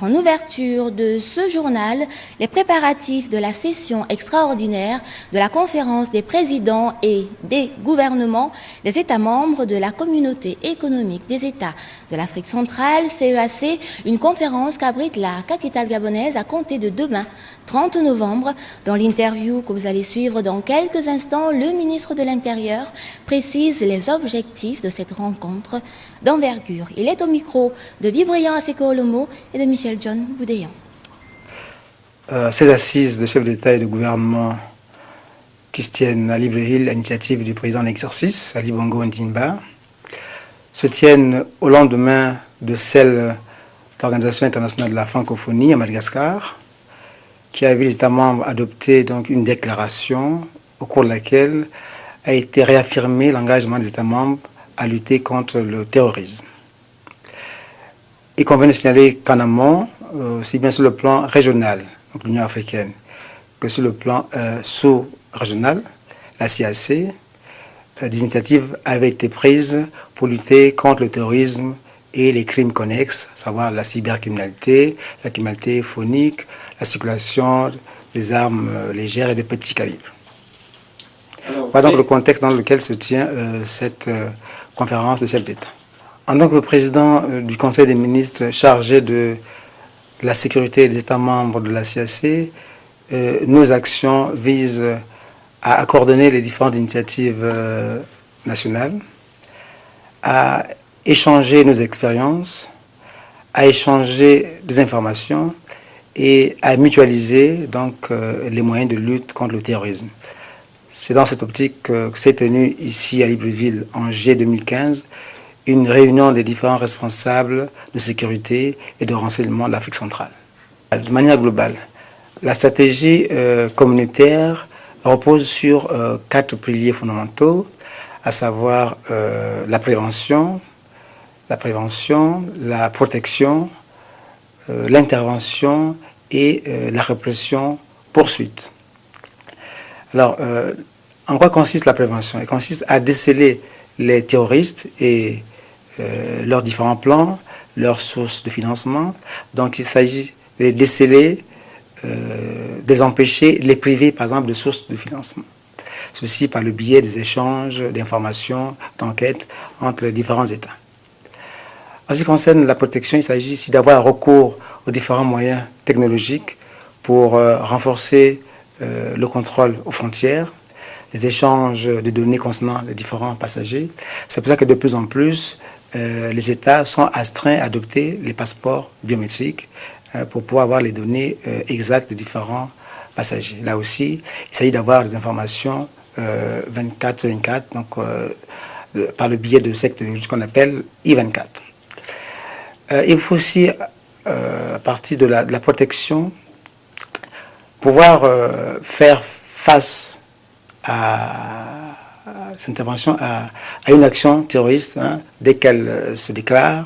En ouverture de ce journal, les préparatifs de la session extraordinaire de la conférence des présidents et des gouvernements des États membres de la Communauté économique des États de l'Afrique centrale, CEAC, une conférence qu'abrite la capitale gabonaise à compter de demain, 30 novembre. Dans l'interview que vous allez suivre dans quelques instants, le ministre de l'Intérieur précise les objectifs de cette rencontre d'envergure. Il est au micro de Vibrian Aseko-Olomo et de Michel John Boudéan. Ces assises de chefs d'État et de gouvernement qui se tiennent à Libreville à l'initiative du président en exercice, Ali Bongo Ondimba, se tiennent au lendemain de celle de l'Organisation internationale de la francophonie à Madagascar, qui a vu les États membres adopter donc une déclaration au cours de laquelle a été réaffirmé l'engagement des États membres à lutter contre le terrorisme. Il convient de signaler qu'en amont, aussi bien sur le plan régional, donc l'Union africaine, que sur le plan sous-régional, la CAC, des initiatives avaient été prises pour lutter contre le terrorisme et les crimes connexes, à savoir la cybercriminalité, la criminalité phonique, la circulation des armes légères et de petits calibres. Voilà donc le contexte dans lequel se tient cette conférence de chefs d'État. En tant que président du Conseil des ministres chargé de la sécurité des États membres de la CAC, nos actions visent à coordonner les différentes initiatives nationales, à échanger nos expériences, à échanger des informations et à mutualiser donc les moyens de lutte contre le terrorisme. C'est dans cette optique que s'est tenue ici à Libreville en juillet 2015 une réunion des différents responsables de sécurité et de renseignement de l'Afrique centrale. De manière globale, la stratégie communautaire repose sur 4 piliers fondamentaux, à savoir la prévention, la protection, l'intervention et la répression poursuite. Alors, en quoi consiste la prévention? Elle consiste à déceler les terroristes et leurs différents plans, leurs sources de financement. Donc, il s'agit de les déceler, de les empêcher, de les priver, par exemple, de sources de financement. Ceci par le biais des échanges d'informations, d'enquêtes entre les différents États. En ce qui concerne la protection, il s'agit ici d'avoir recours aux différents moyens technologiques pour renforcer le contrôle aux frontières, les échanges de données concernant les différents passagers. C'est pour ça que de plus en plus, les États sont astreints à adopter les passeports biométriques pour pouvoir avoir les données exactes de différents passagers. Là aussi, il s'agit d'avoir des informations 24/24, donc par le biais de cette technologie qu'on appelle I-24. Il faut aussi, à partir de la protection, pouvoir faire face à cette intervention, à une action terroriste, dès qu'elle se déclare,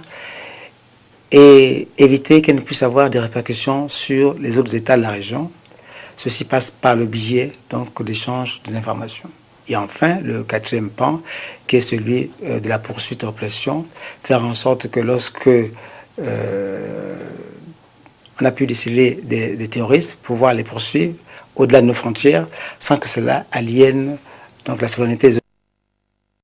et éviter qu'elle ne puisse avoir des répercussions sur les autres États de la région. Ceci passe par le biais donc d'échange des informations. Et enfin, le 4e pan, qui est celui de la poursuite et répression, faire en sorte que lorsque on a pu déceler des terroristes, pouvoir les poursuivre au-delà de nos frontières, sans que cela aliène donc la souveraineté des